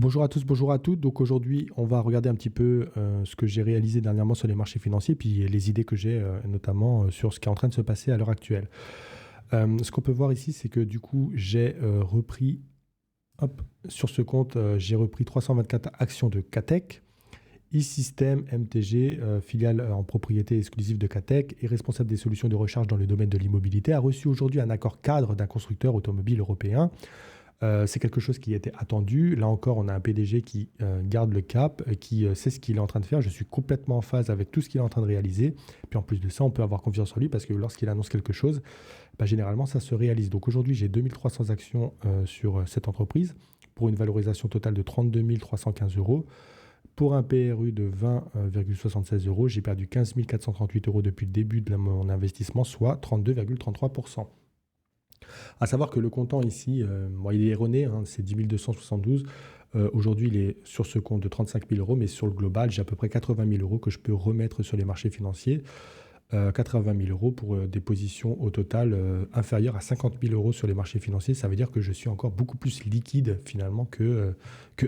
Bonjour à tous, bonjour à toutes. Donc aujourd'hui, on va regarder un petit peu ce que j'ai réalisé dernièrement sur les marchés financiers, puis les idées que j'ai notamment sur ce qui est en train de se passer à l'heure actuelle. Ce qu'on peut voir ici, c'est que du coup, j'ai repris, hop, sur ce compte, j'ai repris 324 actions de Catec, e-System MTG, filiale en propriété exclusive de Catec et responsable des solutions de recharge dans le domaine de l'immobilité, a reçu aujourd'hui un accord cadre d'un constructeur automobile européen. C'est quelque chose qui était attendu. Là encore, on a un PDG qui garde le cap, qui sait ce qu'il est en train de faire. Je suis complètement en phase avec tout ce qu'il est en train de réaliser. Puis en plus de ça, on peut avoir confiance en lui parce que lorsqu'il annonce quelque chose, bah, généralement, ça se réalise. Donc aujourd'hui, j'ai 2300 actions sur cette entreprise pour une valorisation totale de 32 315 euros. Pour un PRU de 20,76 euros, j'ai perdu 15 438 euros depuis le début de mon investissement, soit 32,33%. À savoir que le comptant ici, bon, il est erroné, hein, c'est 10 272. Aujourd'hui, il est sur ce compte de 35 000 euros, mais sur le global, j'ai à peu près 80 000 euros que je peux remettre sur les marchés financiers. 80 000 euros pour des positions au total inférieures à 50 000 euros sur les marchés financiers. Ça veut dire que je suis encore beaucoup plus liquide finalement que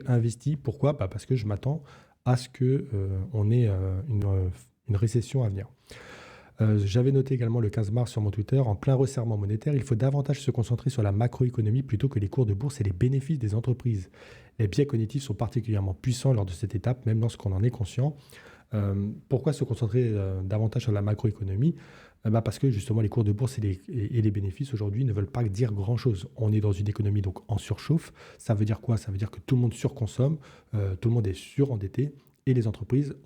investi. Pourquoi? Bah, parce que je m'attends à ce qu'on ait une récession à venir. J'avais noté également le 15 mars sur mon Twitter, en plein resserrement monétaire, il faut davantage se concentrer sur la macroéconomie plutôt que les cours de bourse et les bénéfices des entreprises. Les biais cognitifs sont particulièrement puissants lors de cette étape, même lorsqu'on en est conscient. Pourquoi se concentrer davantage sur la macroéconomie? Parce que justement les cours de bourse et les bénéfices aujourd'hui ne veulent pas dire grand-chose. On est dans une économie donc en surchauffe. Ça veut dire quoi? Ça veut dire que tout le monde surconsomme, tout le monde est surendetté et les entreprises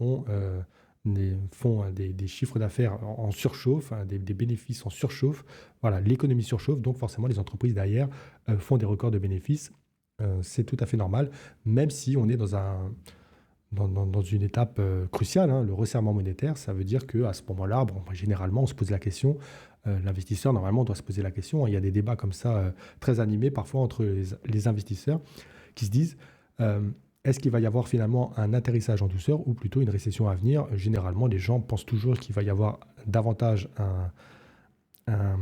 font des chiffres d'affaires en surchauffe, hein, des bénéfices en surchauffe. Voilà, l'économie surchauffe, donc forcément les entreprises derrière font des records de bénéfices. C'est tout à fait normal, même si on est dans une étape cruciale, hein, le resserrement monétaire. Ça veut dire qu'à ce moment-là, bon, généralement, on se pose la question, l'investisseur, normalement, doit se poser la question. Il y a des débats comme ça très animés parfois entre les investisseurs qui se disent est-ce qu'il va y avoir finalement un atterrissage en douceur ou plutôt une récession à venir? Généralement, les gens pensent toujours qu'il va y avoir davantage un,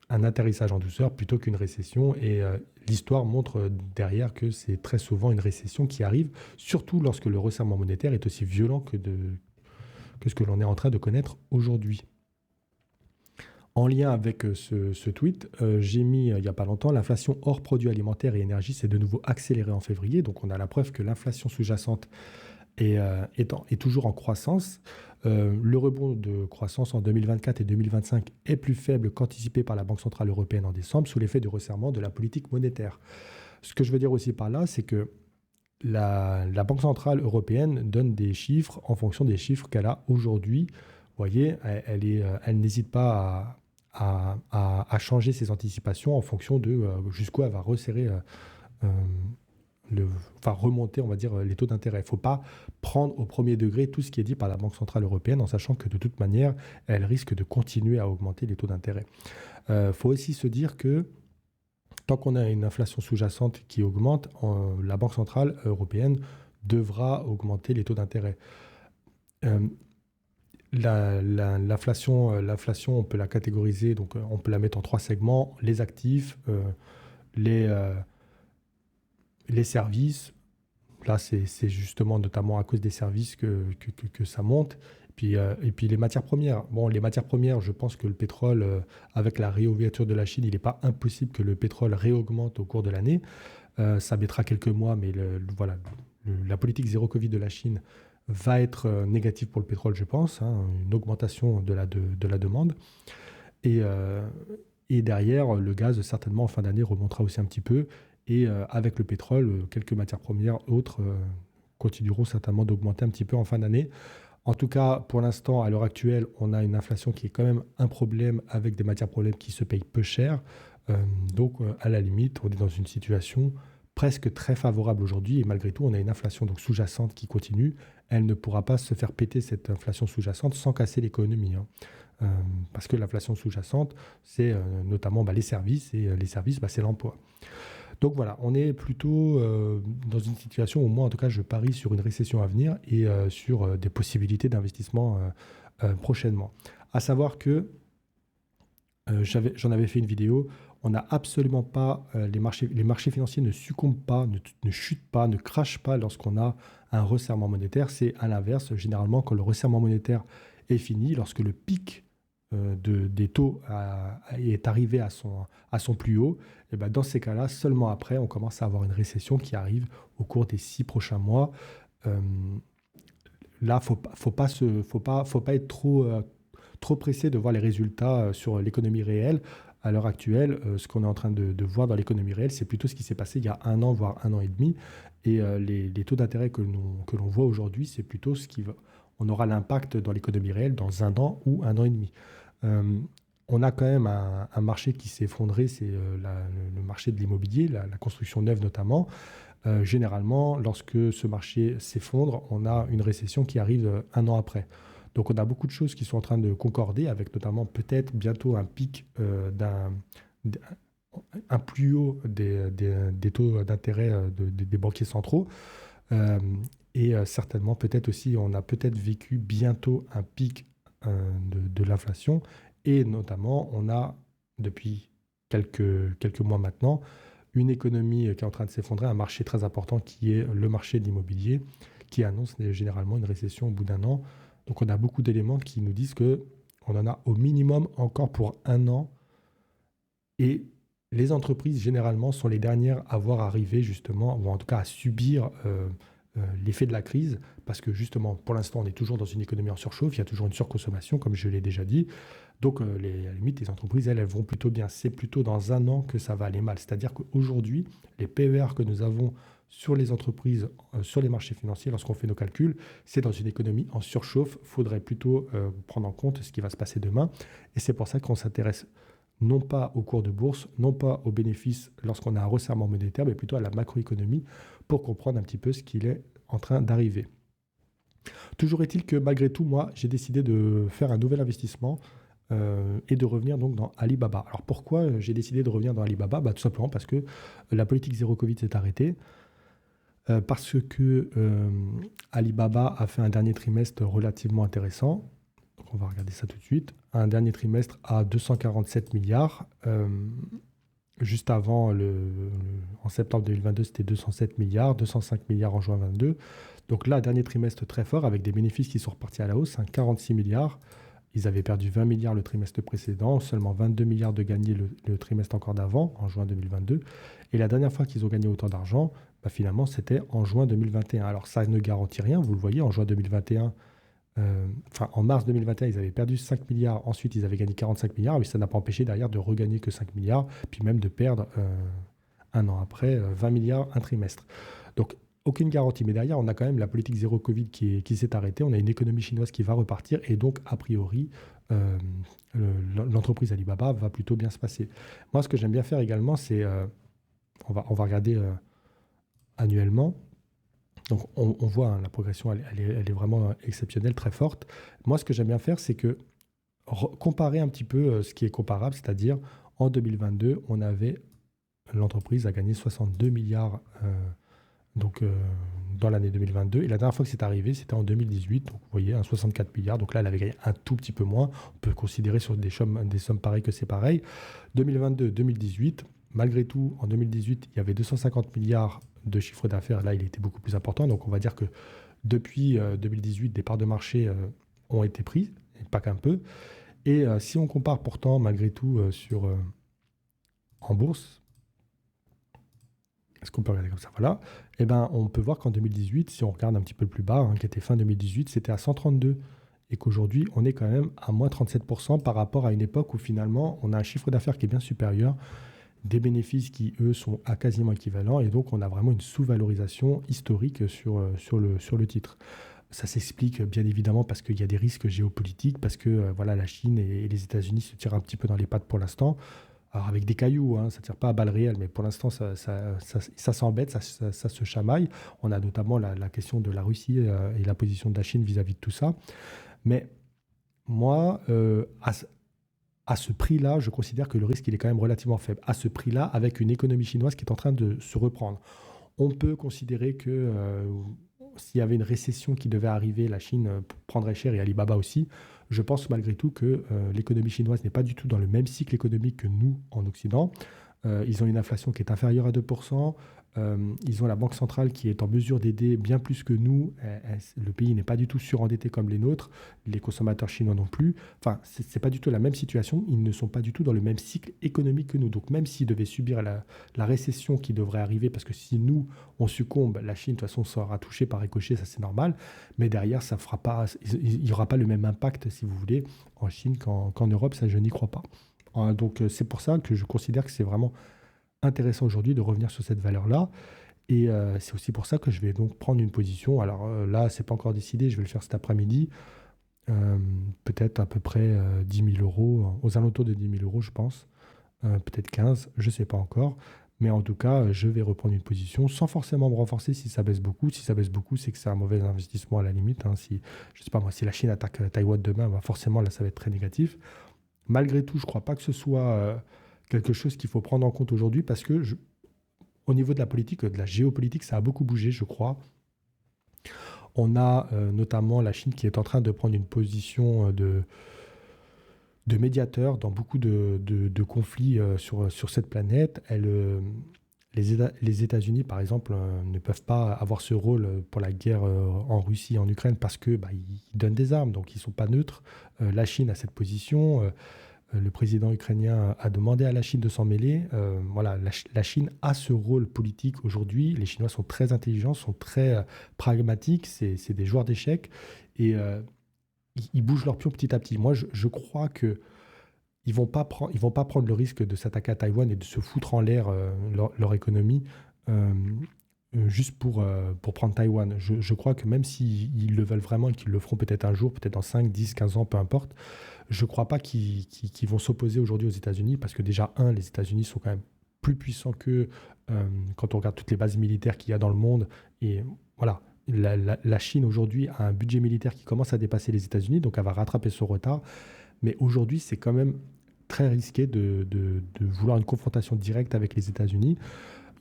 un atterrissage en douceur plutôt qu'une récession. Et l'histoire montre derrière que c'est très souvent une récession qui arrive, surtout lorsque le resserrement monétaire est aussi violent que ce que l'on est en train de connaître aujourd'hui. En lien avec ce tweet, j'ai mis il n'y a pas longtemps, l'inflation hors produits alimentaires et énergie s'est de nouveau accélérée en février. Donc on a la preuve que l'inflation sous-jacente est toujours en croissance. Le rebond de croissance en 2024 et 2025 est plus faible qu'anticipé par la Banque centrale européenne en décembre sous l'effet du resserrement de la politique monétaire. Ce que je veux dire aussi par là, c'est que la Banque centrale européenne donne des chiffres en fonction des chiffres qu'elle a aujourd'hui. Vous voyez, elle n'hésite pas à changer ses anticipations en fonction de jusqu'où elle va resserrer remonter, on va dire, les taux d'intérêt. Il ne faut pas prendre au premier degré tout ce qui est dit par la Banque centrale européenne en sachant que de toute manière, elle risque de continuer à augmenter les taux d'intérêt. Il faut aussi se dire que tant qu'on a une inflation sous-jacente qui augmente, la Banque centrale européenne devra augmenter les taux d'intérêt. L'inflation, on peut la catégoriser, donc on peut la mettre en trois segments, les actifs, les services. Là, c'est justement notamment à cause des services que ça monte. Et puis les matières premières. Bon, les matières premières, je pense que le pétrole, avec la réouverture de la Chine, il n'est pas impossible que le pétrole réaugmente au cours de l'année. Ça mettra quelques mois, mais voilà, la politique zéro Covid de la Chine va être négative pour le pétrole, je pense, hein, une augmentation de la demande. Et derrière, le gaz, certainement, en fin d'année, remontera aussi un petit peu. Et avec le pétrole, quelques matières premières autres continueront certainement d'augmenter un petit peu en fin d'année. En tout cas, pour l'instant, à l'heure actuelle, on a une inflation qui est quand même un problème avec des matières premières qui se payent peu cher. Donc, à la limite, on est dans une situation presque très favorable aujourd'hui. Et malgré tout, on a une inflation donc sous-jacente qui continue. Elle ne pourra pas se faire péter cette inflation sous-jacente sans casser l'économie, hein. Parce que l'inflation sous-jacente, c'est notamment les services. Et les services, c'est l'emploi. Donc voilà, on est plutôt dans une situation où moi, en tout cas, je parie sur une récession à venir et sur des possibilités d'investissement prochainement. À savoir que j'en avais fait une vidéo, On n'a absolument pas, les marchés financiers ne succombent pas, ne chutent pas, ne crachent pas lorsqu'on a un resserrement monétaire. C'est à l'inverse, généralement, quand le resserrement monétaire est fini, lorsque le pic des taux est arrivé à son plus haut, et ben dans ces cas-là, seulement après, on commence à avoir une récession qui arrive au cours des 6 prochains mois. Euh, Là, faut pas être trop pressé de voir les résultats sur l'économie réelle. À l'heure actuelle, ce qu'on est en train de voir dans l'économie réelle, c'est plutôt ce qui s'est passé il y a un an, voire un an et demi. Et les taux d'intérêt que l'on voit aujourd'hui, c'est plutôt on aura l'impact dans l'économie réelle dans un an ou un an et demi. Euh, on a quand même un marché qui s'est effondré, c'est le marché de l'immobilier, la construction neuve notamment. Généralement, lorsque ce marché s'effondre, on a une récession qui arrive un an après. Donc on a beaucoup de choses qui sont en train de concorder, avec notamment peut-être bientôt un pic d'- un plus haut des taux d'intérêt des banquiers centraux. Euh, Certainement, peut-être aussi, on a peut-être vécu bientôt un pic de l'inflation. Et notamment, on a, depuis quelques mois maintenant, une économie qui est en train de s'effondrer, un marché très important qui est le marché de l'immobilier, qui annonce généralement une récession au bout d'un an. Donc on a beaucoup d'éléments qui nous disent que on en a au minimum encore pour un an. Et les entreprises, généralement, sont les dernières à voir arriver, justement, ou en tout cas à subir l'effet de la crise, parce que, justement, pour l'instant, on est toujours dans une économie en surchauffe, il y a toujours une surconsommation, comme je l'ai déjà dit. Donc, à la limite, les entreprises, elles vont plutôt bien. C'est plutôt dans un an que ça va aller mal. C'est-à-dire qu'aujourd'hui, les PER que nous avons sur les entreprises, sur les marchés financiers, lorsqu'on fait nos calculs, c'est dans une économie en surchauffe. Il faudrait plutôt prendre en compte ce qui va se passer demain. Et c'est pour ça qu'on s'intéresse non pas au cours de bourse, non pas aux bénéfices lorsqu'on a un resserrement monétaire, mais plutôt à la macroéconomie pour comprendre un petit peu ce qu'il est en train d'arriver. Toujours est-il que malgré tout, moi, j'ai décidé de faire un nouvel investissement et de revenir donc dans Alibaba. Alors pourquoi j'ai décidé de revenir dans Alibaba? Tout simplement parce que la politique zéro Covid s'est arrêtée, parce que Alibaba a fait un dernier trimestre relativement intéressant. Donc on va regarder ça tout de suite. Un dernier trimestre à 247 milliards. Juste avant, en septembre 2022, c'était 207 milliards, 205 milliards en juin 2022. Donc là, dernier trimestre très fort avec des bénéfices qui sont repartis à la hausse, 46 milliards. Ils avaient perdu 20 milliards le trimestre précédent, seulement 22 milliards de gagnés le trimestre encore d'avant, en juin 2022. Et la dernière fois qu'ils ont gagné autant d'argent, finalement, c'était en juin 2021. Alors ça ne garantit rien, vous le voyez, en juin 2021, en mars 2021, ils avaient perdu 5 milliards, ensuite ils avaient gagné 45 milliards, mais ça n'a pas empêché derrière de regagner que 5 milliards, puis même de perdre un an après 20 milliards un trimestre. Donc aucune garantie, mais derrière on a quand même la politique zéro Covid qui s'est arrêtée, on a une économie chinoise qui va repartir, et donc a priori euh, l'entreprise Alibaba va plutôt bien se passer. Moi ce que j'aime bien faire également, c'est, on va regarder annuellement. Donc on voit hein, la progression, elle est vraiment exceptionnelle, très forte. Moi, ce que j'aime bien faire, c'est que comparer un petit peu ce qui est comparable, c'est-à-dire en 2022, l'entreprise a gagné 62 milliards dans l'année 2022. Et la dernière fois que c'est arrivé, c'était en 2018. Donc vous voyez, 64 milliards. Donc là, elle avait gagné un tout petit peu moins. On peut considérer sur des sommes pareilles que c'est pareil. 2022-2018, malgré tout, en 2018, il y avait 250 milliards de chiffre d'affaires. Là, il était beaucoup plus important. Donc on va dire que depuis 2018, des parts de marché ont été prises, et pas qu'un peu. Et si on compare pourtant, malgré tout, en bourse, est-ce qu'on peut regarder comme ça? Voilà. Eh ben, on peut voir qu'en 2018, si on regarde un petit peu plus bas, hein, qui était fin 2018, c'était à 132. Et qu'aujourd'hui, on est quand même à moins 37% par rapport à une époque où finalement, on a un chiffre d'affaires qui est bien supérieur, des bénéfices qui, eux, sont à quasiment équivalents. Et donc, on a vraiment une sous-valorisation historique sur le titre. Ça s'explique bien évidemment parce qu'il y a des risques géopolitiques, parce que voilà, la Chine et les États-Unis se tirent un petit peu dans les pattes pour l'instant. Alors avec des cailloux, hein, ça ne tire pas à balles réelles, mais pour l'instant, ça s'embête, ça se chamaille. On a notamment la question de la Russie et la position de la Chine vis-à-vis de tout ça. Mais moi, à ce prix-là, je considère que le risque, il est quand même relativement faible. À ce prix-là, avec une économie chinoise qui est en train de se reprendre. On peut considérer que s'il y avait une récession qui devait arriver, la Chine prendrait cher et Alibaba aussi. Je pense malgré tout que l'économie chinoise n'est pas du tout dans le même cycle économique que nous en Occident. Ils ont une inflation qui est inférieure à 2%. Ils ont la Banque centrale qui est en mesure d'aider bien plus que nous. Le pays n'est pas du tout surendetté comme les nôtres, les consommateurs chinois non plus. Enfin, c'est pas du tout la même situation. Ils ne sont pas du tout dans le même cycle économique que nous. Donc, même s'ils devaient subir la récession qui devrait arriver, parce que si nous, on succombe, la Chine, de toute façon, sera touchée par ricochet, ça c'est normal. Mais derrière, ça fera pas, il n'y aura pas le même impact, si vous voulez, en Chine qu'en Europe. Ça, je n'y crois pas. Donc, c'est pour ça que je considère que c'est vraiment intéressant aujourd'hui de revenir sur cette valeur-là. Et c'est aussi pour ça que je vais donc prendre une position. Alors là, c'est pas encore décidé, je vais le faire cet après-midi. Euh, Peut-être à peu près 10 000 euros, aux alentours de 10 000 euros, je pense. Peut-être 15, je sais pas encore. Mais en tout cas, je vais reprendre une position sans forcément me renforcer si ça baisse beaucoup. Si ça baisse beaucoup, c'est que c'est un mauvais investissement à la limite, hein. Si, je sais pas moi, si la Chine attaque Taïwan demain, bah forcément, là, ça va être très négatif. Malgré tout, je crois pas que ce soit quelque chose qu'il faut prendre en compte aujourd'hui parce que au niveau de la politique, de la géopolitique, ça a beaucoup bougé, je crois. On a notamment la Chine qui est en train de prendre une position de médiateur dans beaucoup de conflits sur cette planète. Les États-Unis, par exemple, ne peuvent pas avoir ce rôle pour la guerre en Russie et en Ukraine parce que bah, ils donnent des armes, donc ils ne sont pas neutres. La Chine a cette position. Le président ukrainien a demandé à la Chine de s'en mêler. Voilà, la Chine a ce rôle politique aujourd'hui. Les Chinois sont très intelligents, sont très pragmatiques. C'est des joueurs d'échecs et ils bougent leur pion petit à petit. Moi, je crois que ils vont pas prendre le risque de s'attaquer à Taïwan et de se foutre en l'air leur économie euh, juste pour prendre Taïwan. Je crois que même s'ils le veulent vraiment et qu'ils le feront peut-être un jour, peut-être dans 5, 10, 15 ans, peu importe, je ne crois pas qu'ils vont s'opposer aujourd'hui aux États-Unis parce que déjà, les États-Unis sont quand même plus puissants qu'eux quand on regarde toutes les bases militaires qu'il y a dans le monde. Et voilà, la Chine aujourd'hui a un budget militaire qui commence à dépasser les États-Unis, donc elle va rattraper son retard. Mais aujourd'hui, c'est quand même très risqué de vouloir une confrontation directe avec les États-Unis.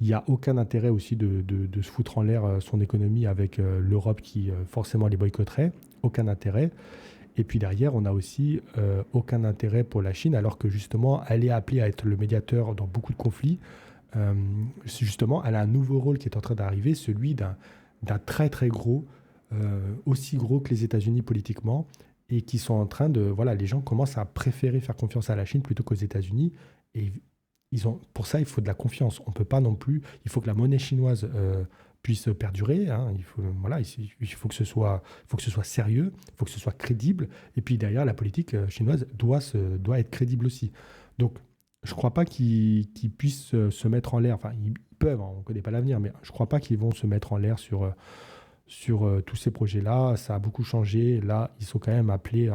Il n'y a aucun intérêt aussi de se foutre en l'air son économie avec l'Europe qui forcément les boycotterait. Aucun intérêt. Et puis derrière, on n'a aussi aucun intérêt pour la Chine, alors que justement, elle est appelée à être le médiateur dans beaucoup de conflits. Euh, Justement, elle a un nouveau rôle qui est en train d'arriver, celui d'un très très gros, aussi gros que les États-Unis politiquement, et qui sont en train de... Voilà, les gens commencent à préférer faire confiance à la Chine plutôt qu'aux États-Unis. Et pour ça, il faut de la confiance. On peut pas non plus... Il faut que la monnaie chinoise puisse perdurer, hein. Voilà, il faut que ce soit sérieux, il faut que ce soit crédible. Et puis derrière, la politique chinoise doit être crédible aussi. Donc, je ne crois pas qu'ils puissent se mettre en l'air. Enfin, ils peuvent, hein, on ne connaît pas l'avenir, mais je ne crois pas qu'ils vont se mettre en l'air sur tous ces projets-là. Ça a beaucoup changé. Là, ils sont quand même appelés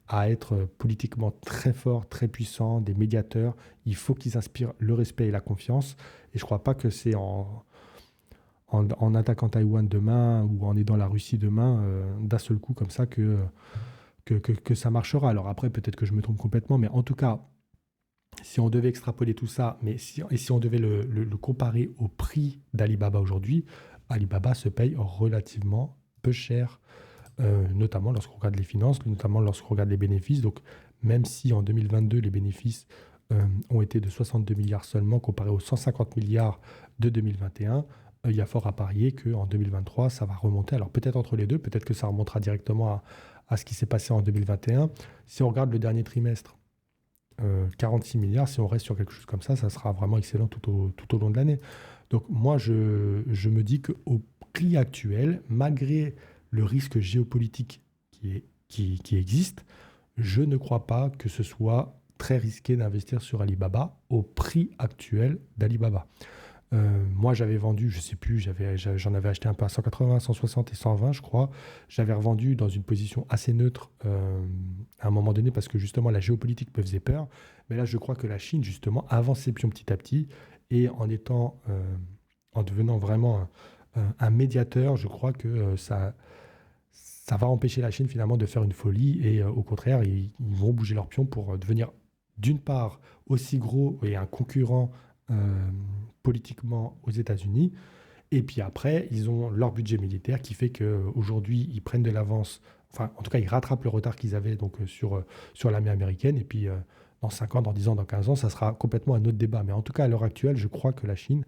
à être politiquement très forts, très puissants, des médiateurs. Il faut qu'ils inspirent le respect et la confiance. Et je ne crois pas que c'est en attaquant Taïwan demain ou en aidant la Russie demain, d'un seul coup comme ça, que ça marchera. Alors après, peut-être que je me trompe complètement, mais en tout cas, si on devait extrapoler tout ça, et si on devait le comparer au prix d'Alibaba aujourd'hui, Alibaba se paye relativement peu cher, notamment lorsqu'on regarde les finances, notamment lorsqu'on regarde les bénéfices. Donc, même si en 2022, les bénéfices ont été de 62 milliards seulement, comparé aux 150 milliards de 2021, il y a fort à parier qu'en 2023, ça va remonter. Alors, peut-être entre les deux, peut-être que ça remontera directement à ce qui s'est passé en 2021. Si on regarde le dernier trimestre, 46 milliards, si on reste sur quelque chose comme ça sera vraiment excellent tout au long de l'année. Donc moi, je me dis qu'au prix actuel, malgré le risque géopolitique qui existe, je ne crois pas que ce soit très risqué d'investir sur Alibaba au prix actuel d'Alibaba. Moi, j'avais vendu, je sais plus, j'en avais acheté un peu à 180, 160 et 120, je crois. J'avais revendu dans une position assez neutre à un moment donné parce que justement la géopolitique me faisait peur. Mais là, je crois que la Chine, justement, avance ses pions petit à petit et en devenant vraiment un médiateur, je crois que ça va empêcher la Chine finalement de faire une folie et au contraire, ils vont bouger leurs pions pour devenir d'une part aussi gros et un concurrent politiquement aux États-Unis. Et puis après, ils ont leur budget militaire qui fait qu'aujourd'hui, ils prennent de l'avance. Enfin, en tout cas, ils rattrapent le retard qu'ils avaient donc, sur l'armée américaine. Et puis, dans 5 ans, dans 10 ans, dans 15 ans, ça sera complètement un autre débat. Mais en tout cas, à l'heure actuelle, je crois que la Chine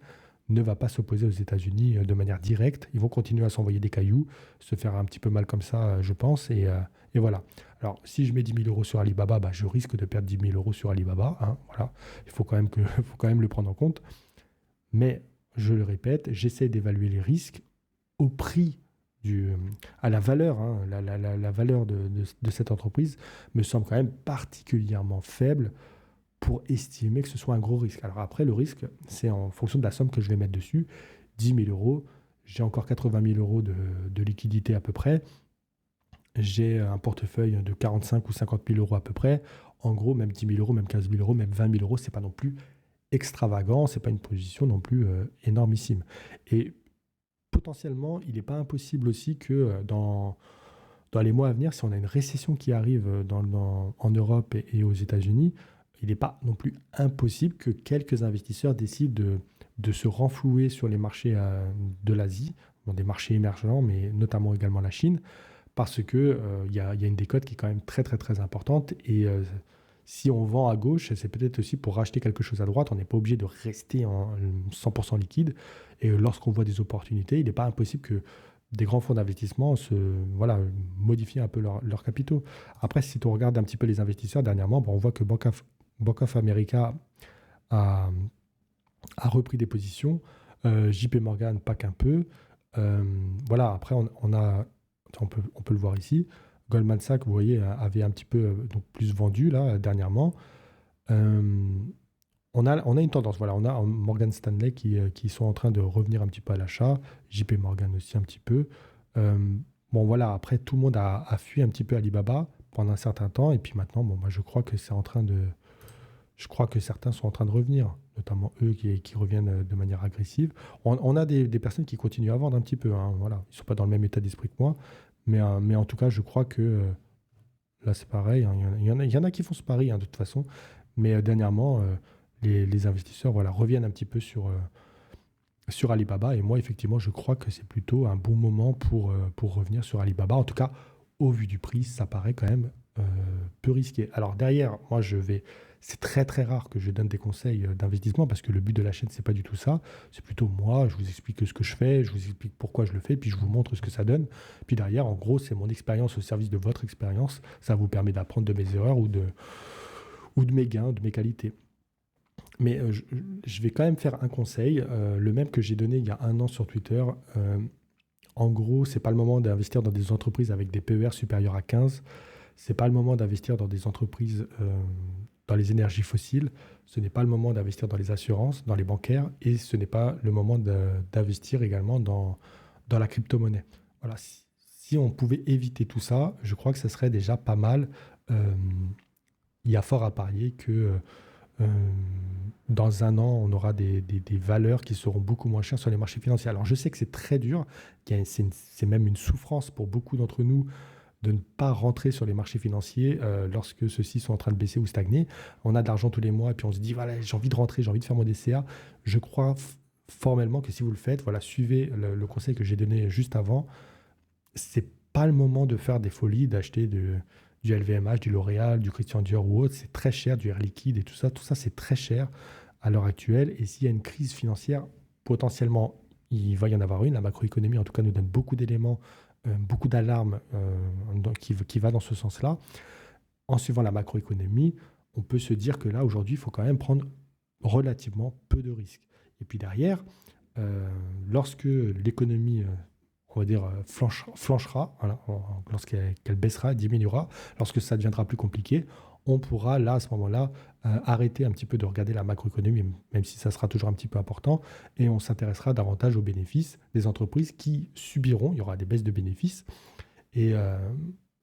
ne va pas s'opposer aux États-Unis de manière directe. Ils vont continuer à s'envoyer des cailloux, se faire un petit peu mal comme ça, je pense. Et voilà. Alors, si je mets 10 000 euros sur Alibaba, bah, je risque de perdre 10 000 euros sur Alibaba, hein, voilà. Il faut quand même faut quand même le prendre en compte. Mais, je le répète, j'essaie d'évaluer les risques au prix à la valeur, hein, la valeur de cette entreprise me semble quand même particulièrement faible pour estimer que ce soit un gros risque. Alors après, le risque, c'est en fonction de la somme que je vais mettre dessus. 10 000 euros, j'ai encore 80 000 euros de liquidité à peu près. J'ai un portefeuille de 45 ou 50 000 euros à peu près. En gros, même 10 000 euros, même 15 000 euros, même 20 000 euros, c'est pas non plus extravagant, c'est pas une position non plus énormissime. Et potentiellement, il n'est pas impossible aussi que dans les mois à venir, si on a une récession qui arrive en Europe et aux États-Unis, il n'est pas non plus impossible que quelques investisseurs décident de se renflouer sur les marchés de l'Asie, bon, des marchés émergents, mais notamment également la Chine, parce que il y a une décote qui est quand même très très très importante. Et si on vend à gauche, c'est peut-être aussi pour racheter quelque chose à droite. On n'est pas obligé de rester en 100% liquide. Et lorsqu'on voit des opportunités, il n'est pas impossible que des grands fonds d'investissement modifient un peu leurs capitaux. Après, si on regarde un petit peu les investisseurs dernièrement, bon, on voit que Bank of America a, a repris des positions. JP Morgan, pas qu'un peu. Voilà, après, on peut le voir ici. Goldman Sachs, vous voyez, avait un petit peu donc plus vendu là dernièrement. Euh, on a une tendance, voilà, on a Morgan Stanley qui sont en train de revenir un petit peu à l'achat, JP Morgan aussi un petit peu. Euh, bon voilà, après tout le monde a fui un petit peu Alibaba pendant un certain temps, et puis maintenant, bon, moi, je crois que certains sont en train de revenir, notamment eux qui reviennent de manière agressive. On a des personnes qui continuent à vendre un petit peu, hein, voilà, ils ne sont pas dans le même état d'esprit que moi, mais en tout cas, je crois que là c'est pareil, hein, il y en a qui font ce pari hein, de toute façon, mais dernièrement, les investisseurs voilà, reviennent un petit peu sur Alibaba. Et moi, effectivement, je crois que c'est plutôt un bon moment pour revenir sur Alibaba. En tout cas, au vu du prix, ça paraît quand même peu risqué. Alors derrière, moi, c'est très très rare que je donne des conseils d'investissement parce que le but de la chaîne, c'est pas du tout ça. C'est plutôt moi, je vous explique ce que je fais, je vous explique pourquoi je le fais, puis je vous montre ce que ça donne. Puis derrière, en gros, c'est mon expérience au service de votre expérience. Ça vous permet d'apprendre de mes erreurs ou de mes gains, de mes qualités. Mais je vais quand même faire un conseil, le même que j'ai donné il y a un an sur Twitter. En gros, c'est pas le moment d'investir dans des entreprises avec des PER supérieurs à 15. C'est pas le moment d'investir dans des entreprises dans les énergies fossiles. Ce n'est pas le moment d'investir dans les assurances, dans les bancaires. Et ce n'est pas le moment d'investir également dans la crypto-monnaie. Voilà. Si on pouvait éviter tout ça, je crois que ça serait déjà pas mal. Euh, il y a fort à parier que euh, dans un an, on aura des valeurs qui seront beaucoup moins chères sur les marchés financiers. Alors, je sais que c'est très dur, c'est même une souffrance pour beaucoup d'entre nous de ne pas rentrer sur les marchés financiers lorsque ceux-ci sont en train de baisser ou stagner. On a de l'argent tous les mois et puis on se dit, voilà, j'ai envie de rentrer, j'ai envie de faire mon DCA. Je crois formellement que si vous le faites, voilà, suivez le conseil que j'ai donné juste avant. C'est pas le moment de faire des folies, d'acheter du LVMH, du L'Oréal, du Christian Dior ou autre. C'est très cher, du Air Liquide et tout ça. Tout ça, c'est très cher à l'heure actuelle. Et s'il y a une crise financière, potentiellement, il va y en avoir une. La macroéconomie, en tout cas, nous donne beaucoup d'éléments, beaucoup d'alarmes qui va dans ce sens-là. En suivant la macroéconomie, on peut se dire que là, aujourd'hui, il faut quand même prendre relativement peu de risques. Et puis derrière, lorsque l'économie on va dire, flanchera, voilà, lorsqu'elle baissera, diminuera, lorsque ça deviendra plus compliqué, on pourra là, à ce moment-là, arrêter un petit peu de regarder la macroéconomie, même si ça sera toujours un petit peu important, et on s'intéressera davantage aux bénéfices des entreprises qui subiront, il y aura des baisses de bénéfices, et, euh,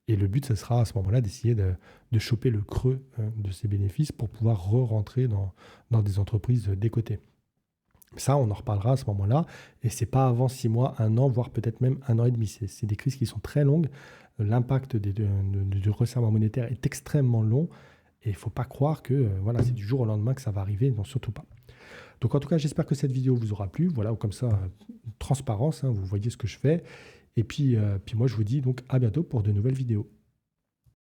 et le but, ce sera à ce moment-là d'essayer de choper le creux de ces bénéfices pour pouvoir re-rentrer dans des entreprises décotées. Ça, on en reparlera à ce moment-là. Et c'est pas avant 6 mois, un an, voire peut-être même un an et demi. C'est des crises qui sont très longues. L'impact du resserrement monétaire est extrêmement long. Et il ne faut pas croire que voilà, c'est du jour au lendemain que ça va arriver. Non, surtout pas. Donc en tout cas, j'espère que cette vidéo vous aura plu. Voilà, comme ça, transparence, hein, vous voyez ce que je fais. Et puis moi, je vous dis donc à bientôt pour de nouvelles vidéos.